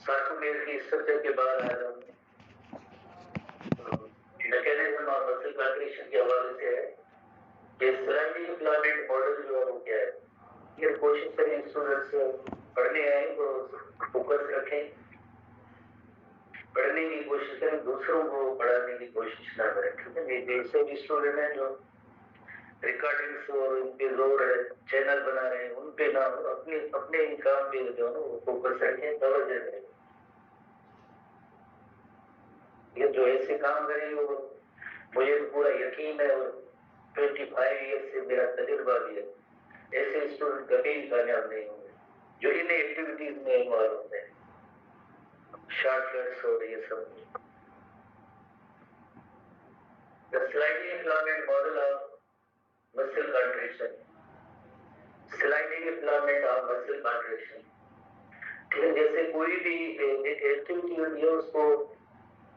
Sarcomere की structure के बाद आ जाऊं मैकेनिज्म ऑफ मसल कंट्रैक्शन के हवाले से है कि स्लाइडिंग फिलामेंट मॉडल जो है वो क्या है। ये कोशिश करें स्टूडेंट्स पढ़ने आए तो फोकस रखें, पढ़ने की कोशिश करें, दूसरों को पढ़ाने की कोशिश ना करें। ठीक है, जैसे भी स्टूडेंट हैं जो रिकॉर्डिंग्स और उनके जोर है चैनल बना रहे हैं उन पे ना अपने अपने काम पे जो है वो फोकस रखें, तवज्जो दें। ये जो ऐसे काम करेंगे वो मुझे तो पूरा यकीन है और 25 ईयर से मेरा तजुर्बा भी है, ऐसे स्टूडेंट कभी भी कामयाब नहीं होंगे जो इन एक्टिविटीज में इन्वॉल्व होते हैं, शॉर्टकट्स और ये सब। The sliding filament model of muscle contraction, sliding filament of muscle contraction. ठीक है, जैसे कोई भी एक एक्टिविटी होती है उसको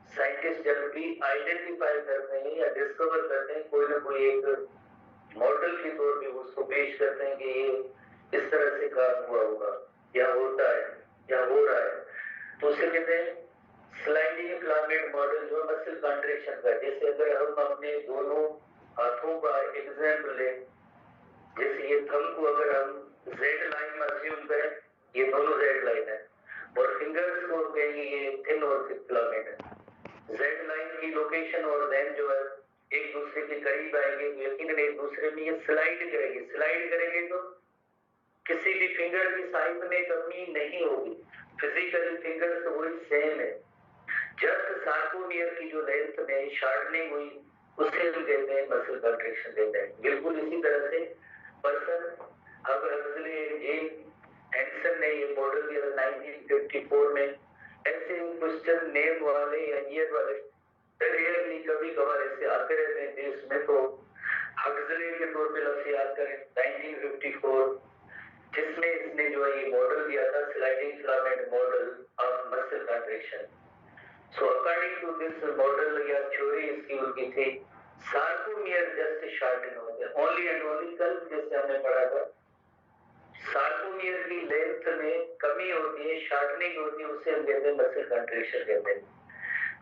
साइंटिस्ट जब भी आइडेंटिफाई करते हैं या डिस्कवर करते हैं कोई ना कोई एक मॉडल के तौर पे उसको पेश करते हैं कि ये इस तरह से काम हुआ होगा या होता है या हो रहा है, तो उसे कहते हैं स्लाइडिंग फिलामेंट मॉडल जो मसल कंट्रैक्शन का। जैसे अगर हम अपने दोनों हाथों का एग्जाम्पल लें, जैसे ये थंब को अगर हम जेड लाइन में अज्यूम करें, ये दोनों जेड लाइन है, और फिंगर्स को कहेंगे ये थिन और थिक फिलामेंट है। जेड लाइन की लोकेशन और देन जो है एक दूसरे के करीब आएंगे, यकीनन एक दूसरे में ये स्लाइड करेंगे। स्लाइड करेंगे तो किसी भी फिंगर की साइज में कमी नहीं होगी, फिजिकली फिंगर्स तो वही सेम है। जस्ट सार्कोमियर की जो लेंथ में शार्पनिंग हुई उसे हम कहते हैं मसल कंट्रैक्शन कहते हैं। बिल्कुल इसी तरह से पर्सन अगर हैंसन ने ये मॉडल दिया 1954 में, ऐसे क्वेश्चन नेम वाले या ईयर वाले रेयरली कभी कभार ऐसे आते रहते हैं देश में, तो हक्सले के तौर पे लफ्ज याद करें 1954 जिसमें इसने जो है ये मॉडल दिया था sliding filament model of muscle contraction. So according to this model या थ्योरी इसकी उनकी थी सार्कोमियर जस्ट शॉर्टन होते हैं ओनली एंड ओनली। कल जैसे हमने पढ़ा था सार्कोमियर की लेंथ में कमी होती है, शॉर्टनिंग होती है, उसे हम कहते हैं मसल कंट्रैक्शन कहते हैं।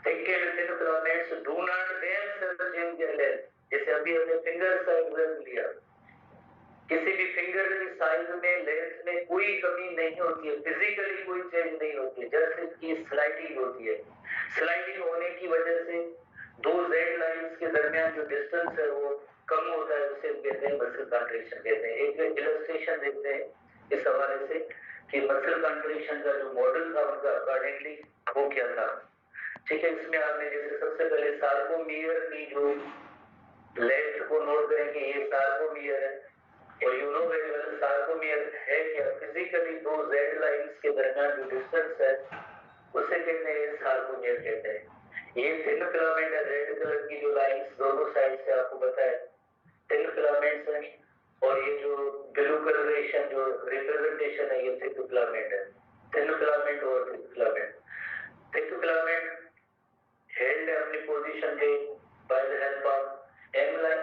Filaments do not themselves change their length। जैसे अभी हमने फिंगर का एग्जांपल लिया, किसी भी फिंगर की साइज में लेंथ में कोई कमी नहीं होती है, फिजिकली कोई चेंज नहीं होती है, जस्ट इसकी स्लाइडिंग होती है। स्लाइडिंग होने की वजह से दो जेड लाइंस के दरमियान जो डिस्टेंस है वो कम होता है, उसे कहते हैं मसल कंट्रैक्शन कहते हैं। एक इलस्ट्रेशन देखते हैं इस हवाले से कि मसल कंट्रैक्शन का जो मॉडल था उनका अकॉर्डिंगली वो क्या था। ठीक है, इसमें आपने जैसे सबसे पहले सार्कोमियर की जो लेंथ को नोट करेंगे, ये सार्कोमियर है और you know very well sarcomere है क्या, फिजिकली दो जेड लाइंस के दरमियान जो डिस्टेंस है उसे कहते हैं सार्कोमियर कहते हैं। ये थिन फिलामेंट है, रेड कलर की जो लाइंस दोनों साइड से आपको बताया थिन फिलामेंट्स है, और ये जो ब्लू कलरेशन जो रिप्रेजेंटेशन है ये थिक फिलामेंट है। थिन फिलामेंट और thick filament. Thick filament held अपनी पोजीशन पे by the help of M line.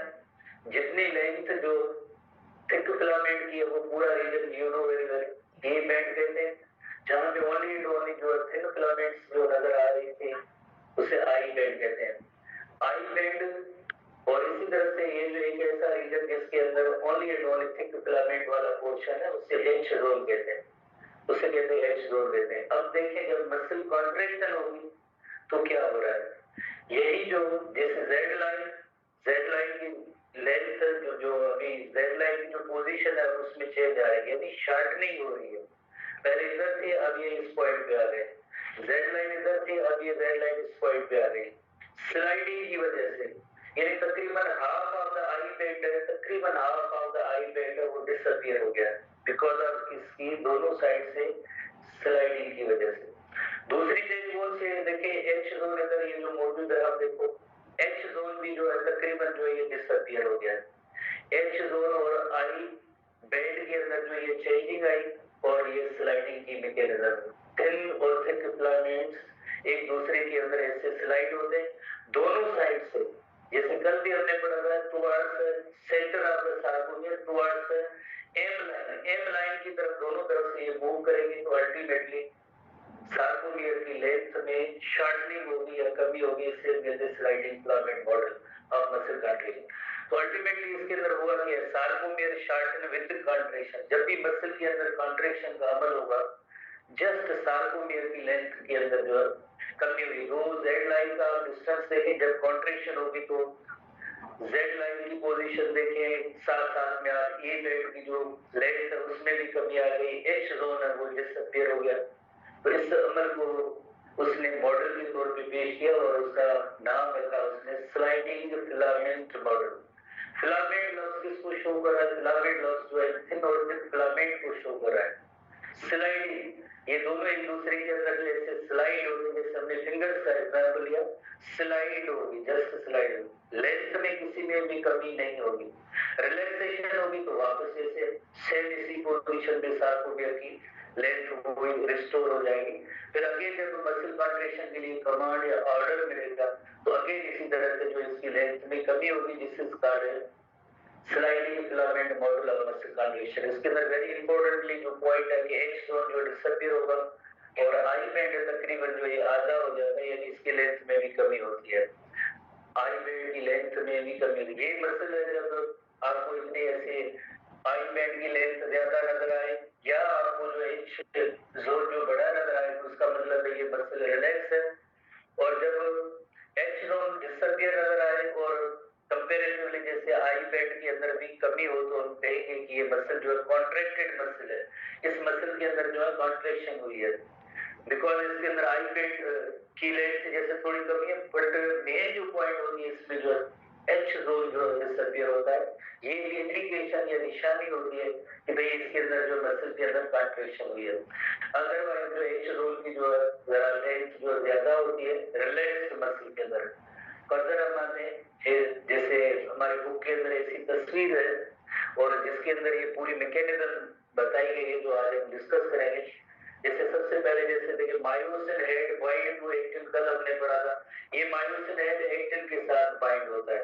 जितनी लेंथ जो थिक फिलामेंट की है वो पूरा region you know very well A band कहते हैं, जहां पे ओनली जो थिन फिलामेंट्स जो नजर आ रही थी उसे आई बैंड कहते हैं। आई बैंड और इसी तरह से ये जो एक ऐसा रीजन जिसके अंदर only and only thick filament वाला पोर्शन है उसे एच जोन कहते हैं, उसे कहते हैं एच जोन कहते हैं। अब देखें जब मसल कॉन्ट्रैक्शन होगी तो क्या हो रहा है, यही जो जैसे जेड लाइन की लेंथ जो अभी जेड लाइन की जो पोजीशन है उसमें चेंज आ रही है, यानी शार्टनिंग हो रही है। पहले इधर थी अब ये इस पॉइंट पे आ गए, जेड लाइन इधर थी अब ये जेड लाइन इस पॉइंट पे आ गई स्लाइडिंग की वजह से। यानी तकरीबन half of the I band है, तकरीबन half of the I band है वो डिसअपीयर हो गया बिकॉज ऑफ इसकी दोनों साइड से स्लाइडिंग की वजह से। दूसरी चीज वो से देखिए एच जोन अगर ये जो मौजूद है आप देखो एच जोन भी जो है तकरीबन जो ये डिसअपीयर हो गया। एच जोन और आई बैंड के अंदर जो ये चेंजिंग आई और ये स्लाइडिंग की मैकेनिज्म। थिन और थिक फिलामेंट्स एक दूसरे के अंदर ऐसे स्लाइड होते हैं दोनों साइड से, जैसे कल भी हमने पढ़ा था towards center of the sarcomere towards M line की तरफ दोनों तरफ से ये मूव करेंगे तो अल्टीमेटली सार्कोमियर की लेंथ में शॉर्टनिंग होगी या कमी होगी, इससे कहते हैं sliding filament model of muscle contraction. तो अल्टीमेटली इसके अंदर हुआ कि सार्कोमियर शॉर्टन विद कंट्रेक्शन, जब भी मसल के अंदर कंट्रेक्शन का अमल होगा जस्ट सार्कोमियर की लेंथ के अंदर जो कमी हुई। रोज जेड लाइन का डिस्टेंस देखें, जब कंट्रेक्शन होगी तो जेड लाइन की पोजीशन देखें, साथ साथ में आप ए बेड की जो लेंथ है उसमें भी कमी आ गई, एच जोन है वो डिसअपीयर हो गया। तो इस अमल को उसने मॉडल के तौर पे पेश किया और उसका नाम रखा उसने sliding filament model. Filament loss किसको शो कर रहा है? फिलामेंट लॉस जो है थिन और थिन फिलामेंट को शो कर रहा है। स्लाइडिंग, ये दोनों एक दूसरे के अंदर जैसे स्लाइड होगी, जैसे हमने फिंगर्स का एग्जांपल लिया, स्लाइड होगी, जस्ट स्लाइड, लेंथ में किसी में भी कमी नहीं होगी। रिलैक्सेशन होगी तो वापस जैसे सेम इसी पोजीशन पे सार्कोमियर की लेंथ वो रिस्टोर हो जाएगी। फिर अगेन जब मसल कॉन्ट्रैक्शन के लिए कमांड या ऑर्डर मिलेगा तो अगेन इसी तरह से जो इसकी लेंथ में कमी होगी, जिससे कारण sliding filament model of muscle contraction. इसके अंदर वेरी इंपॉर्टेंटली जो पॉइंट है कि एच जोन जो डिसअपीयर होगा और आई बैंड तकरीबन जो ये आधा हो जाता है, यानी इसकी लेंथ में भी कमी होती है, आई बैंड की लेंथ में भी कमी होती है। ये मसल है जब आपको इतने ऐसे आई बैंड की लेंथ ज्यादा नजर आए या आपको जो एच जोन जो बड़ा नजर आए तो उसका मतलब है ये मसल रिलैक्स है। और जब एच जोन डिसअपीयर नजर आए और कंपैरेटिवली जैसे आई बैंड के अंदर भी कमी हो तो हम कहेंगे कि ये मसल जो है कॉन्ट्रैक्टेड मसल है, इस मसल के अंदर जो है कॉन्ट्रैक्शन हुई है, बिकॉज इसके अंदर आई बैंड की लेंथ जैसे थोड़ी कमी है, बट मेन जो पॉइंट होती है इसमें जो एच जोन जो डिसअपीयर होता है, ये भी इंडिकेशन या निशानी होती है कि भाई इसके अंदर जो मसल के अंदर कॉन्ट्रैक्शन हुई है। अदरवाइज जो एच जोन की जो है लेंथ जो ज्यादा होती है रिलैक्स्ड मसल के अंदर। फर्दर हमने जैसे हमारे बुक के अंदर ऐसी तस्वीर है और जिसके अंदर ये पूरी मैकेनिज्म बताई गई है जो आज हम डिस्कस करेंगे। जैसे सबसे पहले जैसे देखिए myosin head bind to actin, कल हमने पढ़ा था, ये मायोसिन हेड एक्टिन के साथ बाइंड होता है,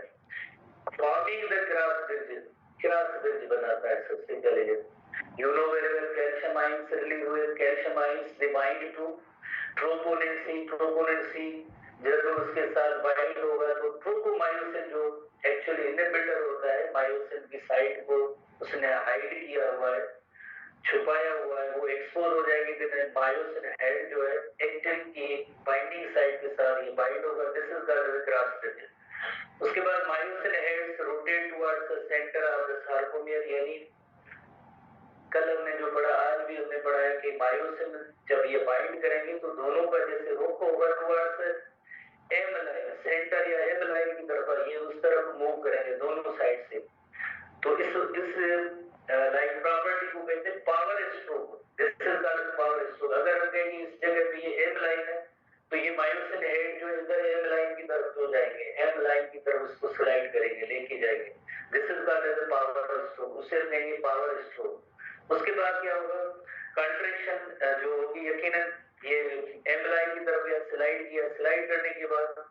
फॉर्मिंग द क्रॉस ब्रिज बनाता है। सबसे पहले you know very well calcium ions release हुए, calcium ions they bind to troponin C, जब उसके साथ बाइंड होगा तो ट्रोपोमायोसिन जो एक्चुअली इनहिबिटर होता है मायोसिन की साइट को उसने हाइड किया हुआ है, छुपाया हुआ है, वो एक्सपोज हो जाएगी। फिर मायोसिन हेड जो है एक्टिन की बाइंडिंग साइट के साथ ये बाइंड होगा, this is the cross bridge. उसके बाद myosin heads rotate towards the centre of the sarcomere, यानी कल हमने जो पढ़ा, आज भी हमने पढ़ा है कि मायोसिन जब ये बाइंड करेंगे तो दोनों का जैसे रुख होगा टुवर्ड्स एम लाइन, सेंटर या एम लाइन की तरफ, ये उस तरफ मूव करेंगे दोनों साइड से। तो इस लाइन प्रॉपर्टी को कहते हैं power stroke, this is called power stroke. अगर हम कहेंगे इस जगह पे ये एम लाइन है तो ये मायोसिन हेड जो इधर एम लाइन की तरफ हो जाएंगे, एम लाइन की तरफ उसको स्लाइड करेंगे, लेके जाएंगे, this is called as power stroke, उसे कहेंगे पावर स्ट्रोक। उसके बाद क्या होगा, कंट्रैक्शन जो होगी यकीनन ये एम लाइन की तरफ या स्लाइड किया, स्लाइड करने के बाद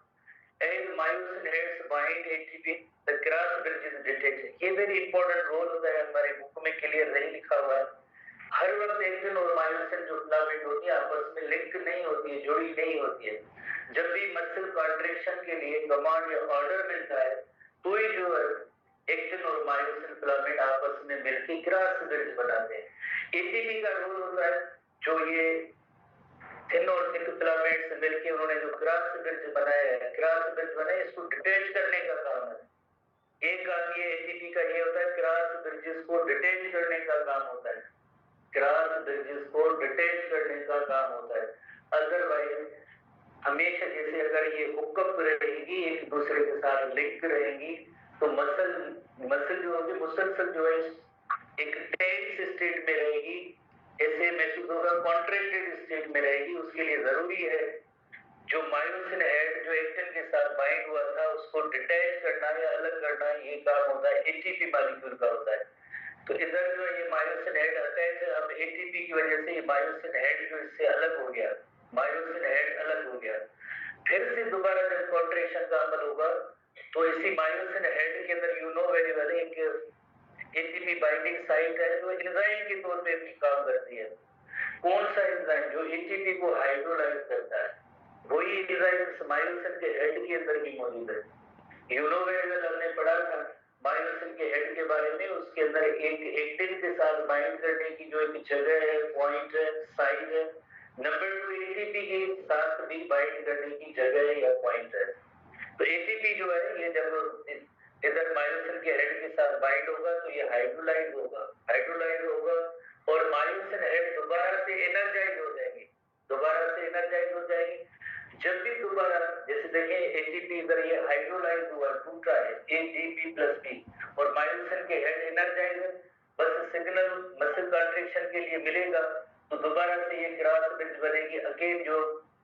as myosin heads bind ATP, the cross bridge is detached। ये वेरी इंपॉर्टेंट रोल होता है, हमारे बुक में क्लियर नहीं लिखा हुआ है। हर वक्त एक्टिन और मायोसिन जो फिलामेंट होती है आपस में लिंक नहीं होती है, जुड़ी नहीं होती है। जब भी मसल कॉन्ट्रैक्शन के लिए कमांड या ऑर्डर मिलता है तो ही जो है एक्टिन और मायोसिन फिलामेंट आपस में मिलकर क्रॉस ब्रिज बनाते हैं। एटीपी का रोल होता है, जो ये थिन और थिक फिलामेंट से मिलकर उन्होंने जो क्रॉस ब्रिज बनाया है, क्रॉस ब्रिज बनाया, इसको डिटेच करने का काम है। एक काम ये एटीपी का ये होता है, क्रॉस ब्रिजेस को डिटेच करने का काम होता है, क्रॉस ब्रिजेस को डिटेच करने का काम होता है। अदरवाइज हमेशा जैसे अगर ये हुकअप रहेगी, एक दूसरे के साथ लिंक रहेंगी, तो मसल जो होगी, मुसलसल जो है एक टेंस स्टेट में रहेगी, ऐसे महसूस होगा कॉन्ट्रैक्टेड स्टेट में रहेगी। उसके लिए जरूरी है जो मायोसिन हेड जो एक्टिन के साथ बाइंड हुआ था उसको डिटैच करना या अलग करना, ये काम होता है एटीपी मॉलिक्यूल का होता है। तो इधर जो ये मायोसिन हेड अटैच है, अब एटीपी की वजह से ये मायोसिन हेड जो इससे अलग हो गया, मायोसिन हेड अलग हो गया। फिर से दोबारा जब कॉन्ट्रैक्शन का अमल होगा तो इसी मायोसिन हेड के अंदर यू नो वेरी वेल एक एटीपी बाइंडिंग साइट है जो एंजाइम के तौर पे भी काम करती है। कौन सा एंजाइम? जो एटीपी को हाइड्रोलाइज करता है, वही एंजाइम मायोसिन के हेड के अंदर भी मौजूद है। यूनोवेरियल हमने पढ़ा था मायोसिन के हेड के बारे में, उसके अंदर एक एक्टिन के साथ बाइंड करने की जो एक जगह है, पॉइंट है, साइट है। नंबर 2 एटीपी के साथ भी बाइंड करने की जगह है या पॉइंट है। तो एटीपी जो है ये जब इधर मायोसिन के हेड के साथ बाइंड होगा तो ये हाइड्रोलाइज होगा और मायोसिन हेड दोबारा से एनर्जाइज हो जाएगी। जब भी दोबारा जैसे देखें एटीपी इधर ये हाइड्रोलाइज हुआ, टूटा है, एजीपी प्लस बी, और मायोसिन के हेड एनर्जाइज है, बस सिग्नल मसल कॉन्ट्रैक्शन के लिए मिलेगा तो दोबारा से ये क्रॉस ब्रिज बनेगी अगेन, जो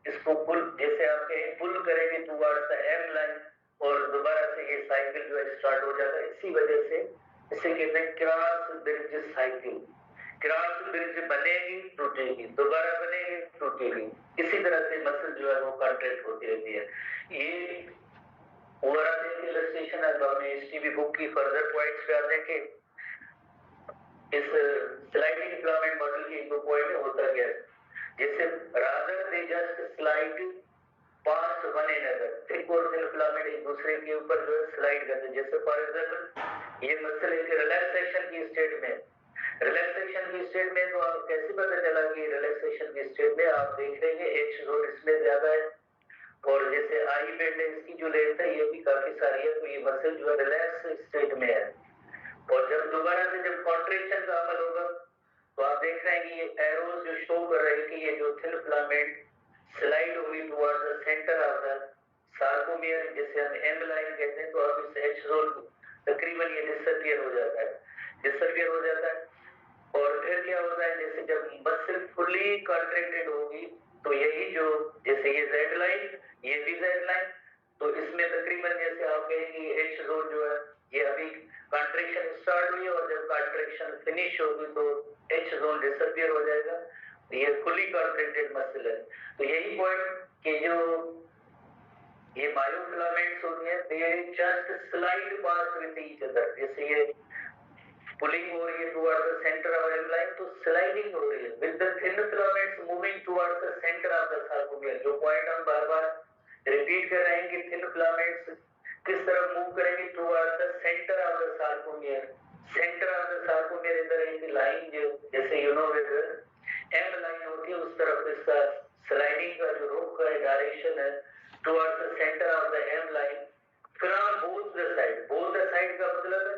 इसको पुल, जैसे आप कहें पुल करेंगे टुवर्ड्स द एम लाइन, और दोबारा से ये साइकिल जो है स्टार्ट हो जाता है। इसी वजह से इसे कहते हैं cross bridge cycle. Cross bridge बनेगी, टूटेगी, दोबारा बनेगी, टूटेगी। इसी तरह से मसल जो है वो कॉन्ट्रैक्ट होती रहती है। ये ओवरऑल एक इलस्ट्रेशन है। तो हमें एसटीबी बुक की फर्दर पॉइंट्स पे आते हैं कि इस स्लाइडिंग फिलामेंट मॉडल की एक दो पॉइंट होता क्या है, जैसे rather they just slide pass one another, thick और थिन फिलामेंट एक दूसरे के ऊपर जो है स्लाइड करते हैं। जैसे फॉर एग्जांपल ये मसल एक रिलैक्सेशन की स्टेट में, तो आप कैसे पता चला कि रिलैक्सेशन की स्टेट में? आप देख लेंगे एच जोन इसमें ज्यादा है, और जैसे आई बेंड है, इसकी जो लेंथ है ये भी काफी सारी है, तो ये मसल जो है रिलैक्स स्टेट में है। और जब दोबारा से जब कॉन्ट्रैक्शन का अमल होगा तो आप देख रहे हैं कि ये एरोज जो शो कर रहे हैं कि ये जो थिन फिलामेंट स्लाइड होगी towards the centre of the sarcomere, जैसे हम एम लाइन कहते हैं, तो अब इस एच जोन तकरीबन ये डिसअपियर हो जाता है। और फिर क्या होता है, जैसे जब मसल फुली कॉन्ट्रैक्टेड होगी तो यही जो, जैसे ये जेड लाइन, ये भी जेड लाइन, तो इसमें तकरीबन जैसे आप कहेंगे एच जोन जो है ये अभी कॉन्ट्रैक्शन स्टार्ट हुई और जब कॉन्ट्रैक्शन फिनिश होगी तो एच जोन डिसअपियर हो जाएगा। ये फुली कॉन्ट्रैक्टेड मसल है। तो यही पॉइंट कि जो ये मायोफिलामेंट्स होती हैं, they just slide pass with each other. जैसे ये पुलिंग हो रही है towards the centre of M line, तो स्लाइडिंग हो रही है with the thin filaments moving towards the centre of the sarcomere. जो पॉइंट हम बार-बार रिपीट कर रहे हैं कि थिन फिलामेंट्स किस तरफ मूव करेंगे? Towards the centre of the sarcomere. इधर एक लाइन जो जैसे एम लाइन होती है उस तरफ इसका स्लाइडिंग का जो रुख है, डायरेक्शन है, towards the centre of the M line from both the side का मतलब है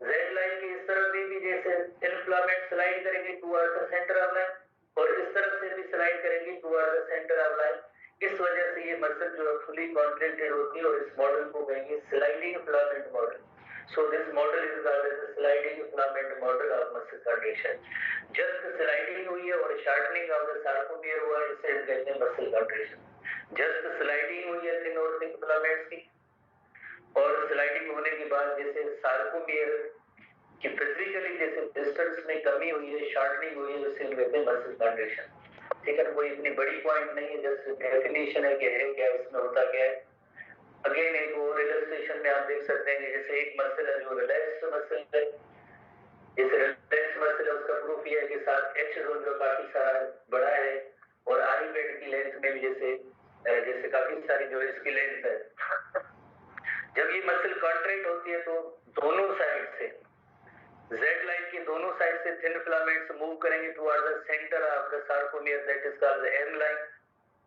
जेड लाइन की इस तरफ भी जैसे इन्फ्लामेंट स्लाइड करेंगे towards the centre of line, और इस तरफ से भी स्लाइड करेंगे towards the centre of line. इस वजह से ये मसल जो है फुली कॉन्ट्रैक्टेड होती है, और इस मॉडल को कहेंगे sliding filament model. So this model is called as sliding filament model of muscle contraction. Just sliding हुई है और शार्पनिंग ऑफ द सार्कोमियर हुआ, इसे कहते हैं मसल कॉन्ट्रैक्शन। जस्ट स्लाइडिंग हुई है थिन और थिक फिलामेंट्स की, और स्लाइडिंग होने के बाद जैसे सार्कोमियर कि फिजिकली जैसे डिस्टेंस में कमी हुई है, शॉर्टनिंग हुई है, उसे कहते हैं मसल कॉन्ट्रैक्शन। ठीक है, कोई इतनी बड़ी पॉइंट नहीं है, जस्ट डेफिनेशन है कि है क्या, इसमें होता क्या है। अगेन एक और इलस्ट्रेशन में आप देख सकते हैं कि जैसे एक मसल है जो रिलैक्स मसल है, जैसे रिलैक्स मसल है उसका प्रूफ ये है कि साथ एच जोन जो काफी सारा बड़ा है, और आई बेड की लेंथ में भी जैसे काफी सारी जो इसकी लेंथ है। जब ये मसल कॉन्ट्रैक्ट होती है तो दोनों साइड से जेड लाइन के दोनों साइड से थिन फिलामेंट्स मूव करेंगे towards the centre of the sarcomere, that is called the M line.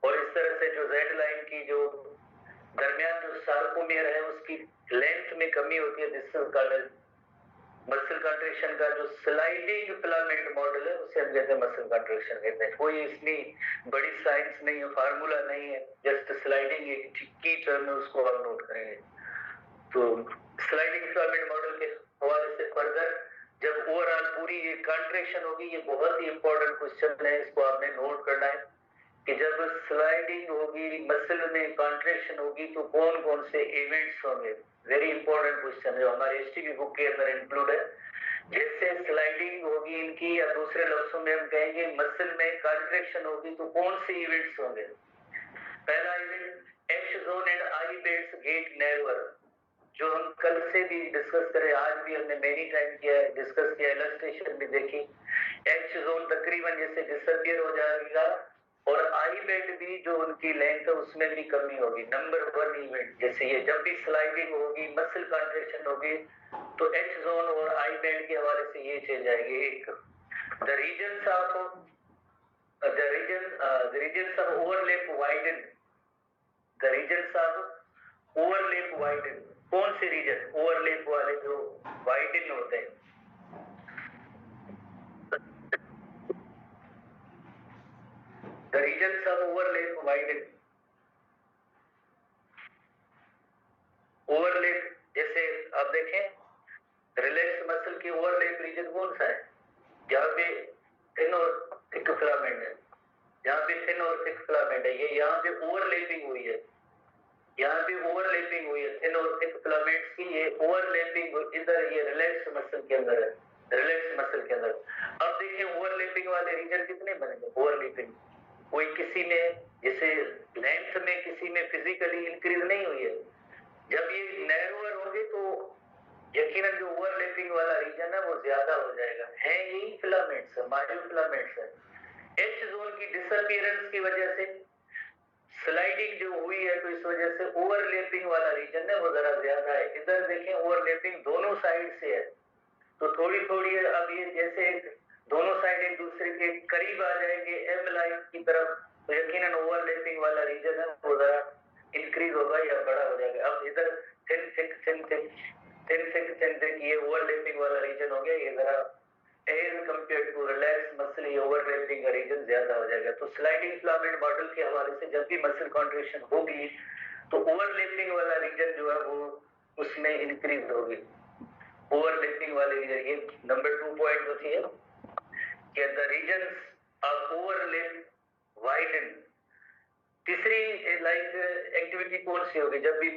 और इस तरह से जो जेड लाइन की जो दरमियान जो सार्कोमियर है उसकी लेंथ में कमी होती है, this is called muscle contraction का जो स्लाइडिंग फिलामेंट मॉडल है उसे हम कहते हैं मसल कॉन्ट्रैक्शन कहते हैं। कोई इसमें बड़ी साइंस नहीं है, फार्मूला नहीं है, जस्ट स्लाइडिंग एक की टर्म है, उसको हम नोट करेंगे। तो स्लाइडिंग फिलामेंट मॉडल के हवाले से फर्दर जब ओवरऑल पूरी ये कॉन्ट्रैक्शन होगी, ये बहुत ही इंपॉर्टेंट क्वेश्चन है, इसको आपने नोट करना है कि जब स्लाइडिंग होगी, मसल में कॉन्ट्रैक्शन होगी तो कौन कौन से इवेंट्स होंगे। वेरी इंपॉर्टेंट क्वेश्चन है, हमारे एसटीबी बुक के अंदर इंक्लूड है। जैसे स्लाइडिंग होगी इनकी, या दूसरे लफ्जों में हम कहेंगे मसल में कॉन्ट्रैक्शन होगी तो कौन से इवेंट्स होंगे। पहला event, H zone and I bands get narrower. जो हम कल से भी डिस्कस करें, आज भी हमने मेनी टाइम किया है, डिस्कस किया, इलस्ट्रेशन भी देखी। एच जोन तकरीबन जैसे डिसअपियर हो जाएगा और आई बैंड भी जो उनकी लेंथ है उसमें भी कमी होगी। नंबर 1 इवेंट जैसे ये जब भी स्लाइडिंग होगी, मसल कॉन्ट्रैक्शन होगी, तो एच जोन और आई बैंड के हवाले से ये चेंज आएगी। एक the regions of the regions of overlap widen, the regions of overlap widen, कौन से रीजन ओवरलैप वाले जो वाइडन होते हैं, the regions of overlap widen, overlap जैसे आप देखें रिलैक्स मसल की ओवरलैप रीजन कौन सा है, जहाँ पे थिन और थिक फिलामेंट है, यहाँ पे थिन और थिक फिलामेंट है, ये यहाँ पे ओवरलैपिंग हुई है, यहाँ पे ओवरलैपिंग हुई है थिन और थिक फिलामेंट्स की, ये ओवरलैपिंग इधर ये रिलैक्स मसल के अंदर है, रिलैक्स मसल के अंदर। अब देखिए ओवरलैपिंग वाले रीजन कितने बनेंगे, ओवरलैपिंग कोई किसी में जैसे लेंथ में किसी में फिजिकली इंक्रीज नहीं हुई है, जब ये नैरोअर होंगे तो यकीनन जो ओवरलैपिंग वाला रीजन है वो ज्यादा हो जाएगा, है यही फिलामेंट्स है, मायोफिलामेंट्स है। एच जोन की डिसअपीयरेंस की वजह से स्लाइडिंग जो हुई है तो इस वजह से ओवरलैपिंग वाला रीजन है वो जरा ज्यादा है। इधर देखें ओवरलैपिंग दोनों साइड से है, तो थोड़ी थोड़ी अब ये जैसे दोनों साइड एक दूसरे के करीब आ जाएंगे एम लाइन की तरफ, तो यकीनन ओवरलैपिंग वाला रीजन है वो जरा इंक्रीज होगा या बड़ा हो जाएगा। अब इधर thin thick thin thick thin thick thin thick ये ओवरलैपिंग वाला रीजन हो गया, ये जरा as compare to relax muscle ये ओवरलैपिंग का रीजन ज्यादा हो जाएगा। तो स्लाइडिंग फिलामेंट मॉडल के हवाले से जब भी मसल कॉन्ट्रैक्शन होगी तो ओवरलैपिंग वाला रीजन जो है वो उसमें इंक्रीज होगी, ओवरलैपिंग वाले रीजन। ये नंबर 2 पॉइंट जो थी कि the regions of overlap widen. तीसरी लाइक एक्टिविटी कौन सी होगी, जब भी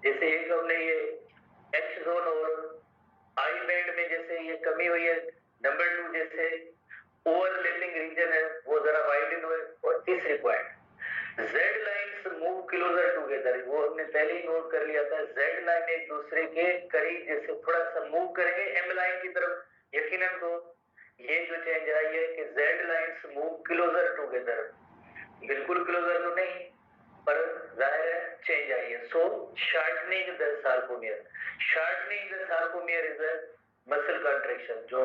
जैसे एक हमने ये एच जोन और आई बैंड में जैसे ये कमी हुई है, नंबर 2 जैसे ओवरलैपिंग रीजन है वो जरा वाइडन हुए। और तीसरी point Z lines move closer together, वो हमने पहले ही नोट कर लिया था, जेड लाइन एक दूसरे के करीब जैसे थोड़ा सा मूव करेंगे एम लाइन की तरफ, यकीनन तो ये जो चेंज आई है कि Z lines move closer together, बिल्कुल क्लोजर तो नहीं पर जाहिर है चेंज आई है। So shortening the sarcomere, shortening the sarcomere is a muscle contraction, जो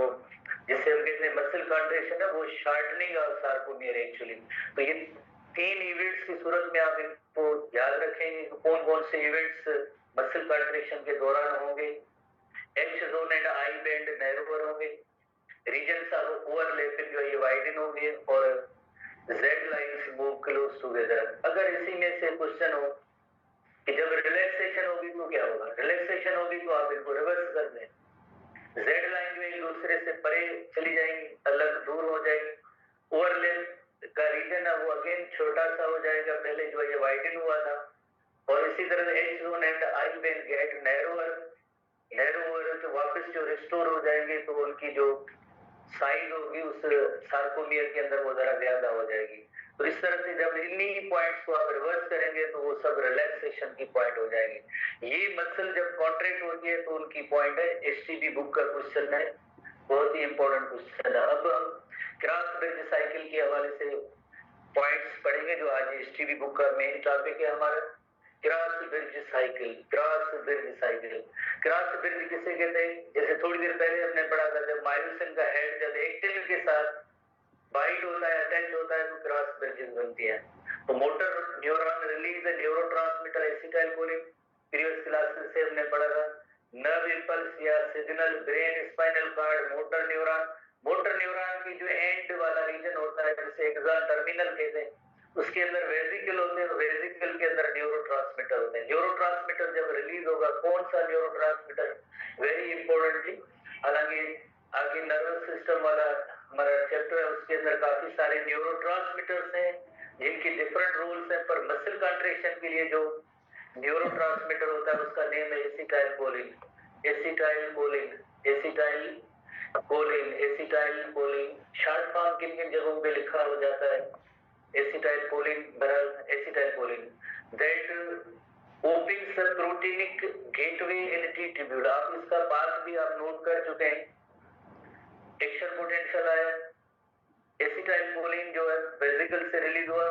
जिसे हम कहते हैं मसल कॉन्ट्रैक्शन है वो शार्टनिंग ऑफ सार्कोमियर एक्चुअली। तो ये 3 इवेंट्स की सूरत में आप इनको याद रखेंगे कौन कौन से इवेंट्स मसल कॉन्ट्रैक्शन के दौरान होंगे। H zone and I band narrower होंगे, रीजन्स ऑफ ओवरलैपिंग जो ये वाइडन होंगे और Z lines move close together. अगर इसी में से क्वेश्चन हो कि जब रिलैक्सेशन होगी तो क्या होगा, रिलैक्सेशन होगी तो आप इनको रिवर्स कर दें, जेड लाइन जो एक दूसरे से परे चली जाएंगी, अलग दूर हो जाएगी, ओवरलैप का रीजन है वो अगेन छोटा सा हो जाएगा, पहले जो ये वाइडन हुआ था। और इसी तरह H zone and I band get narrower, narrower तो वापस जो रिस्टोर हो जाएंगे तो उनकी जो साइज होगी उस सार्कोमियर के अंदर वो जरा ज्यादा हो जाएगी। तो इस तरह से जब इन्हीं पॉइंट्स को आप रिवर्स करेंगे तो वो सब रिलैक्सेशन की पॉइंट हो जाएगी। ये मसल जब कॉन्ट्रैक्ट होती है तो उनकी पॉइंट है, एसटीबी बुक का क्वेश्चन है, बहुत ही इंपॉर्टेंट क्वेश्चन है। अब हम क्रॉस ब्रिज साइकिल के हवाले से पॉइंट्स पढ़ेंगे जो आज एसटीबी बुक का मेन टॉपिक है हमारा, cross bridge cycle. Cross bridge cycle, cross bridge किसे कहते हैं, जैसे थोड़ी देर पहले हमने पढ़ा था जब मायोसिन का हेड जब एक्टिन के साथ बाइंड होता है, अटैच होता है तो क्रॉस ब्रिजेस बनती है। तो motor neuron release neurotransmitter acetylcholine, previous classes से हमने पढ़ा था। नर्व इंपल्स या signal brain spinal cord motor neuron, motor neuron की जो एंड वाला रीजन होता है जिसे एक्सॉन टर्मिनल कहते हैं, उसके अंदर वेसिकल होते हैं, वेसिकल के अंदर न्यूरोट्रांसमीटर होते हैं। न्यूरोट्रांसमीटर जब रिलीज होगा, कौन सा न्यूरोट्रांसमीटर, वेरी इंपॉर्टेंटली, हालांकि आगे नर्वस सिस्टम वाला हमारा चैप्टर है उसके अंदर काफी सारे न्यूरोट्रांसमीटर्स हैं जिनकी डिफरेंट रूल्स हैं, पर मसल कॉन्ट्रैक्शन के लिए जो न्यूरोट्रांसमीटर होता है उसका नेम है acetylcholine, acetylcholine, acetylcholine, acetylcholine. Short form किन किन जगहों पे लिखा हो जाता है एसिटाइलकोलिन, बहरहाल एसिटाइलकोलिन, दैट ओपिंग सब प्रोटीनिक गेटवे इन टी ट्यूब्यूल। आप इसका पाथ भी आप नोट कर चुके हैं। एक्शन पोटेंशियल आया, एसिटाइलकोलिन जो है वेसिकल से रिलीज हुआ,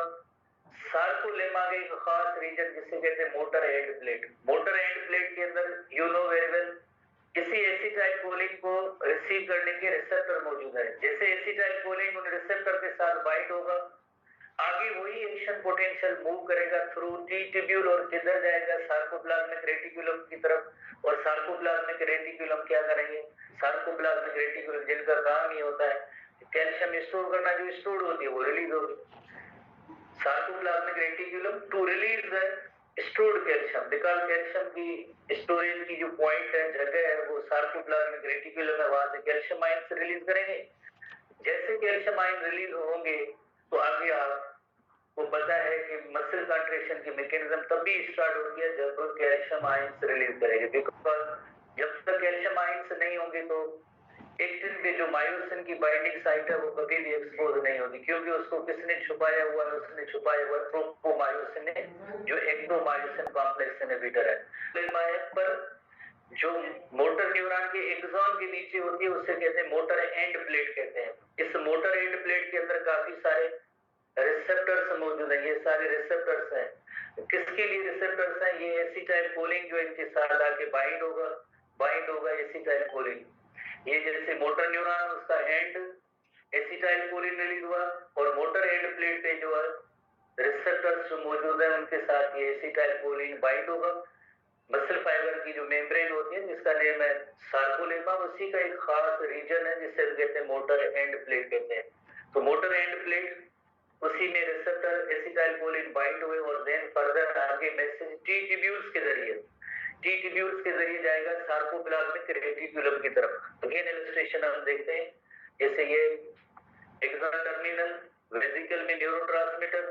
सार्कोलेमा के एक खास रीजन जिसे कहते हैं motor end plate. Motor end plate के अंदर यू नो वेरी वेल किसी एसिटाइलकोलिन को रिसीव करने के रिसेप्टर मौजूद है। जैसे एसिटाइलकोलिन उन रिसेप्टर के साथ बाइंड होगा, आगे वही एक्शन पोटेंशियल मूव करेगा थ्रू टी ट्यूब्यूल और किधर जाएगा, सार्कोप्लाज्मिक रेटिकुलम की तरफ। और सार्कोप्लाज्मिक रेटिकुलम क्या करेंगे, सार्कोप्लाज्मिक रेटिकुलम जिनका काम ये होता है कैल्शियम स्टोर करना, जो स्टोर होती है वो रिलीज होगी। Sarcoplasmic reticulum to release the stored calcium, because calcium की स्टोरेज की जो पॉइंट है, जगह है, वो सार्कोप्लाज्मिक रेटिकुलम है, वहां से कैल्शियम आयंस रिलीज करेंगे। जैसे कैल्शियम आयन रिलीज होंगे तो आगे आपको पता है कि मसल कंट्रेक्शन की मैकेनिज्म तभी स्टार्ट होती है जब कैल्शियम आयंस रिलीज करेंगे, बिकॉज जब तक कैल्शियम आयंस नहीं होंगे तो एक्टिन के जो मायोसिन की बाइंडिंग साइट है वो कभी भी एक्सपोज नहीं होती, क्योंकि उसको किसने छुपाया हुआ है, उसने छुपाया हुआ ट्रोपोमायोसिन ने, जो एक्टोमायोसिन कॉम्प्लेक्स इनहिबिटर है। पर जो मोटर न्यूरॉन के एक्सॉन के नीचे होती है उसे कहते हैं मोटर एंड प्लेट कहते हैं। इस मोटर एंड प्लेट के अंदर काफी सारे रिसेप्टर्स मौजूद हैं। ये सारे रिसेप्टर्स हैं, किसके लिए रिसेप्टर्स हैं, ये एसिटाइलकोलिन जो इनके साथ आके बाइंड होगा एसिटाइलकोलिन। ये जैसे मोटर न्यूरॉन उसका एंड एसिटाइलकोलिन रिलीज हुआ और मोटर एंड प्लेट पे जो है रिसेप्टर्स जो मौजूद है उनके साथ ये एसिटाइलकोलिन बाइंड होगा। मसल फाइबर की जो मेम्ब्रेन होती है जिसका नेम है सार्कोलेमा, उसी का एक खास रीजन है जिसे कहते हैं मोटर एंड प्लेट कहते हैं। तो मोटर एंड प्लेट उसी में रिसेप्टर एसिटाइलकोलिन बाइंड हुए और देन फर्दर आगे मैसेज टी ट्यूब्यूल्स के जरिए जाएगा सार्कोप्लाज्मिक रेटिकुलम की तरफ। अगेन इलस्ट्रेशन हम देखते हैं, जैसे ये एक्सॉन टर्मिनल वेसिकल में न्यूरोट्रांसमीटर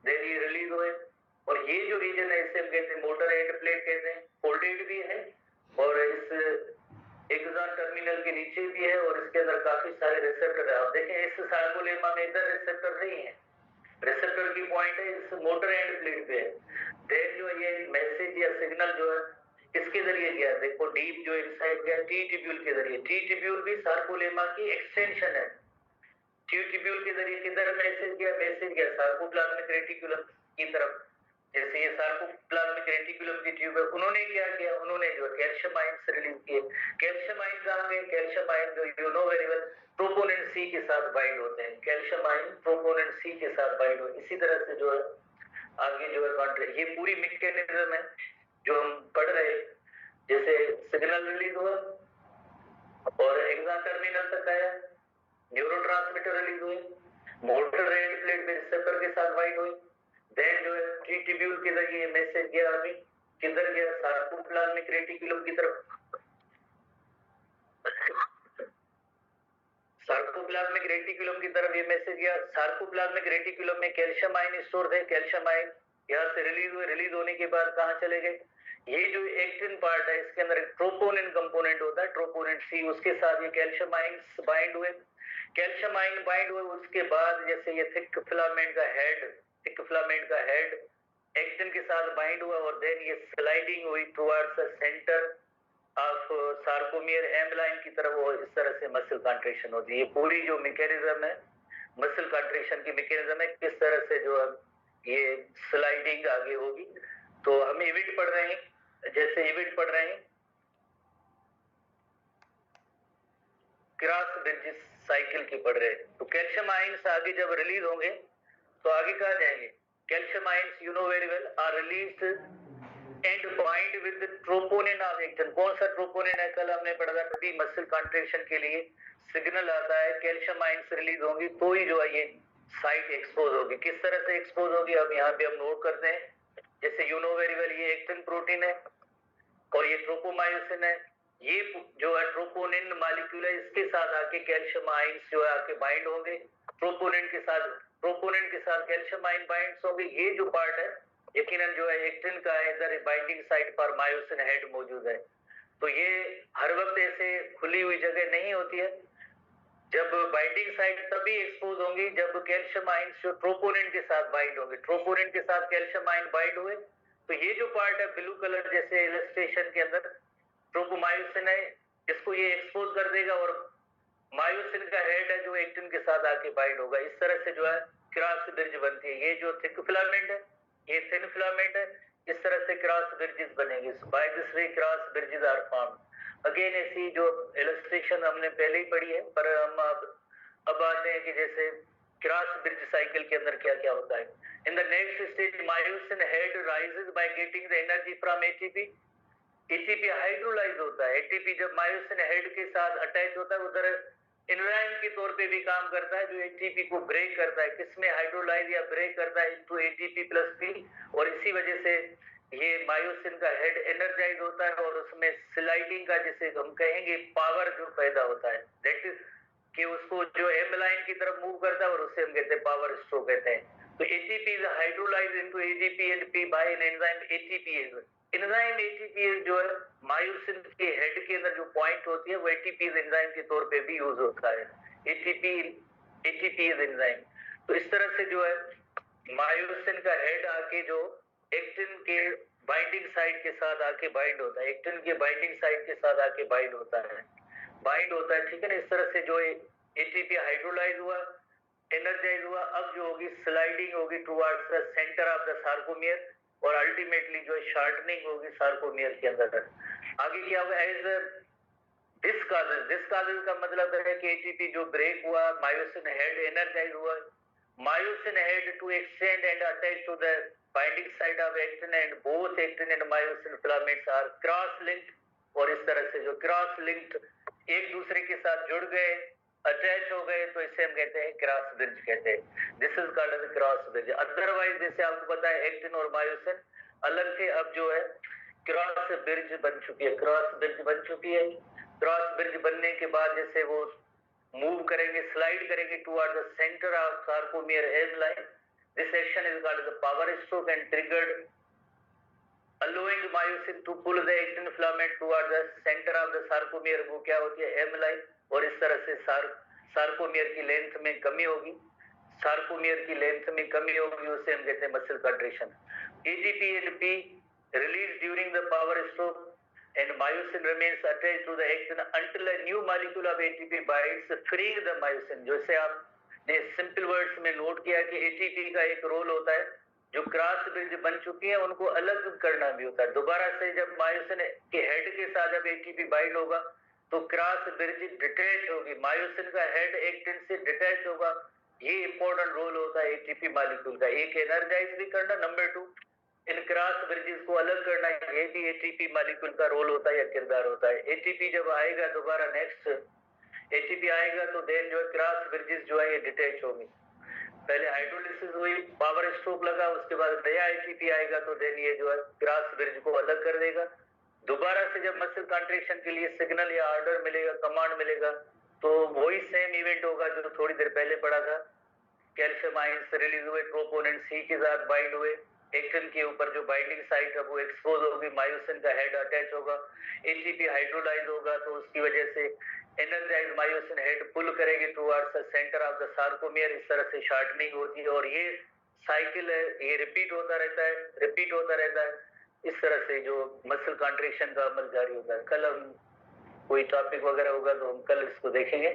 देन ये रिलीज हुए और ये जो रीजन है इसे हम कहते हैं मोटर एंड प्लेट कहते हैं। फोल्डेड भी है और इस एक्सॉन टर्मिनल के नीचे भी है और इसके अंदर काफी सारे रिसेप्टर है। आप देखें इस सार्कोलेमा में इधर रिसेप्टर नहीं है, रिसेप्टर की पॉइंट है इस मोटर एंड प्लेट पे है। देन जो ये मैसेज या सिग्नल जो है किसके जरिए गया, देखो डीप जो इनसाइड गया टी ट्यूब्यूल के जरिए। टी ट्यूब्यूल भी सार्कोलेमा की एक्सटेंशन है। टी ट्यूब्यूल के जरिए किधर मैसेज गया सार्कोप्लाज्मिक रेटिकुलम की तरफ। जैसे ये सार्कोप्लाज्मिक रेटिकुलम की ट्यूब है, उन्होंने क्या किया, उन्होंने जो कैल्शियम आयंस रिलीज किए। कैल्शियम आयन कहां गए, कैल्शियम आयन जो you know very well troponin C के साथ बाइंड होते हैं। कैल्शियम आयन प्रोपोनेंट सी के साथ बाइंड होते हैं। इसी तरह से जो है आगे जो है कॉन्ट्रैक्ट, ये पूरी मैकेनिज्म है जो हम पढ़ रहे। जैसे सिग्नल रिलीज हुआ और एक्सॉन टर्मिनल तक आया, न्यूरोट्रांसमीटर रिलीज हुए, मोटर एंड प्लेट पे रिसेप्टर के साथ बाइंड हुई, देन जो है टी ट्यूब्यूल के जरिए मैसेज गया अभी किधर गया, सार्कोप्लाज्मिक रेटिकुलम की तरफ। सार्कोप्लाज्मिक रेटिकुलम की तरफ ये मैसेज गया। सार्कोप्लाज्मिक रेटिकुलम में कैल्शियम आयन स्टोर थे, कैल्शियम आयन यहाँ से रिलीज हुए, रिलीज होने के बाद कहाँ चले गए, ये जो एक्टिन पार्ट है इसके अंदर एक ट्रोपोनिन कंपोनेंट होता है, ट्रोपोनिन सी, उसके साथ ये कैल्शियम आयंस बाइंड हुए। कैल्शियम आयन बाइंड हुए उसके बाद जैसे ये थिक फिलामेंट का हेड एक्टिन के साथ बाइंड हुआ और देन ये स्लाइडिंग हुई towards the centre of sarcomere M line की तरफ, वो इस तरह से मसल कंट्रेक्शन होती है। ये पूरी जो मैकेनिज्म है मसल कंट्रेक्शन की मैकेनिज्म है, किस तरह से जो है ये स्लाइडिंग आगे होगी। तो हम इवेंट पढ़ रहे हैं, जैसे इवेंट पढ़ रहे हैं क्रॉस ब्रिज साइकिल की पढ़ रहे हैं। तो कैल्शियम आयंस आगे जब रिलीज होंगे तो आगे कहाँ जाएंगे, calcium ions you know very well are released and bind with troponin of actin. कौन सा ट्रोपोनिन है, कल हमने पढ़ा था, तभी मसल कंट्रेक्शन के लिए सिग्नल आता है, कैल्शियम आयंस रिलीज होंगी तो ही जो है ये साइट एक्सपोज होगी। किस तरह से एक्सपोज होगी अब यहाँ पे हम नोट करते हैं। जैसे यू नो वेरी वेल ये एक्टिन प्रोटीन है और ये ट्रोपोमायोसिन है, ये जो है ट्रोपोनिन मॉलिक्यूल है, इसके साथ आके कैल्शियम आयंस जो है आके बाइंड होंगे ट्रोपोनिन के साथ कैल्शियम आयन बाइंड्स होंगे। ये जो पार्ट है यकीनन जो है एक्टिन का है, इधर बाइंडिंग साइट पर मायोसिन हेड मौजूद है। तो ये हर वक्त ऐसे खुली हुई जगह नहीं होती है, जब बाइंडिंग साइट तभी एक्सपोज होंगी जब कैल्शियम आयंस जो ट्रोपोनिन के साथ बाइंड होंगे। ट्रोपोनिन के साथ कैल्शियम आयन बाइंड हुए तो ये जो पार्ट है ब्लू कलर जैसे इलस्ट्रेशन के अंदर ट्रोपोमायोसिन है, इसको ये एक्सपोज कर देगा और मायोसिन का हेड है जो एक्टिन के साथ आके बाइंड होगा। इस तरह से जो है क्रॉस ब्रिज बनती है। ये जो थिक फिलामेंट है, ये थिन फिलामेंट है, इस तरह से क्रॉस ब्रिजेस बनेंगे। By this way cross bridges are formed. Again ऐसी जो इलस्ट्रेशन हमने पहले ही पढ़ी है, पर हम अब आते हैं कि जैसे क्रॉस ब्रिज साइकिल के अंदर क्या क्या होता है। In the next stage myosin head rises by getting the energy from ATP. ATP hydrolyse होता है। एटीपी जब मायोसिन हेड के साथ अटैच होता है उधर एंजाइम के तौर पे भी काम करता है, जो एटीपी को ब्रेक करता है। किसमें हाइड्रोलाइज या ब्रेक करता है इनटू एटीपी प्लस पी, और इसी वजह से ये मायोसिन का हेड एनर्जाइज होता है और उसमें स्लाइडिंग का जिसे हम कहेंगे पावर जो पैदा होता है, दैट इज कि उसको जो एम लाइन की तरफ मूव करता है और उससे हम कहते हैं पावर स्ट्रोक कहते हैं। तो ATP is hydrolyse into ATP and P by an enzyme ATP. Enzyme ATP जो है मायोसिन के हेड के अंदर जो पॉइंट होती है वो एटीपी एंजाइम के तौर पे भी यूज होता है। ATP enzyme. तो इस तरह से जो है मायोसिन का हेड आके जो एक्टिन के बाइंडिंग साइड के साथ आके बाइंड होता है, एक्टिन के बाइंडिंग साइड के साथ आके बाइंड होता है, ठीक है ना। इस तरह से जो एटीपी हाइड्रोलाइज हुआ, एनर्जाइज हुआ, अब जो होगी स्लाइडिंग होगी towards the centre of the sarcomere और अल्टीमेटली जो शार्टनिंग होगी सार्कोमियर के अंदर। आगे क्या होगा, एज डिस्काजेस का मतलब है कि एटीपी जो ब्रेक हुआ, मायोसिन हेड एनर्जाइज हुआ, myosin head to extend and attach to the binding side of actin and both actin and myosin filaments are cross linked. और इस तरह से जो क्रॉस लिंक्ड एक दूसरे के साथ जुड़ गए, अटैच हो गए, तो इसे हम कहते हैं क्रॉस ब्रिज कहते हैं। This is called as cross bridge. Otherwise जैसे आपको पता है एक्टिन और मायोसिन अलग थे, अब जो है क्रॉस ब्रिज बन चुकी है। क्रॉस ब्रिज बनने के बाद जैसे वो मूव करेंगे, स्लाइड करेंगे toward the centre of sarcomere M line. This action is called the power stroke and triggered allowing myosin to pull the actin filament toward the center of the sarcomere। वो क्या होती है, M line. और इस तरह से sarcomere की length में कमी होगी, उसे हम कहते हैं muscle contraction. ATP and P released during the power stroke and myosin remains attached to the actin until a new molecule of ATP binds, freeing the myosin। जैसे आपने सिंपल वर्ड्स में नोट किया कि एटीपी का एक role होता है, जो क्रॉस ब्रिज बन चुकी है उनको अलग करना भी होता है। दोबारा से जब मायोसिन के हेड के साथ जब एटीपी बाइंड होगा तो क्रॉस ब्रिज डिटैच होगी, मायोसिन का हेड एक्टिन से डिटैच होगा। ये इंपॉर्टेंट रोल होता है एटीपी मॉलिक्यूल का, एक एनर्जाइज भी करना, नंबर 2 इन क्रॉस ब्रिजेस को अलग करना, ये भी एटीपी मॉलिक्यूल का रोल होता है या किरदार होता है। एटीपी जब आएगा दोबारा नेक्स्ट एटीपी आएगा तो देन जो है क्रॉस ब्रिजेस जो है ये डिटैच होंगे। पहले हाइड्रोलिसिस हुई, पावर स्ट्रोक लगा, उसके बाद नया एटीपी आएगा तो देन ये जो है क्रॉस ब्रिज को अलग कर देगा। दोबारा से जब मसल कंट्रैक्शन के लिए सिग्नल या ऑर्डर मिलेगा, कमांड मिलेगा, तो वही सेम इवेंट होगा जो थोड़ी देर पहले पढ़ा था। कैल्शियम आयंस रिलीज हुए, ट्रोपोनिन सी के साथ बाइंड हुए, एक्टिन के ऊपर जो बाइंडिंग साइट है वो एक्सपोज होगी, मायोसिन का हेड अटैच होगा, एटीपी हाइड्रोलाइज होगा, तो उसकी वजह से एनर्जाइज मायोसिन हेड पुल करेगी towards the centre of the sarcomere. इस तरह से शार्टनिंग होती है और ये साइकिल है, ये रिपीट होता रहता है। इस तरह से जो मसल कॉन्ट्रैक्शन का अमल जारी होता है। कल हम कोई टॉपिक वगैरह होगा तो हम कल इसको देखेंगे।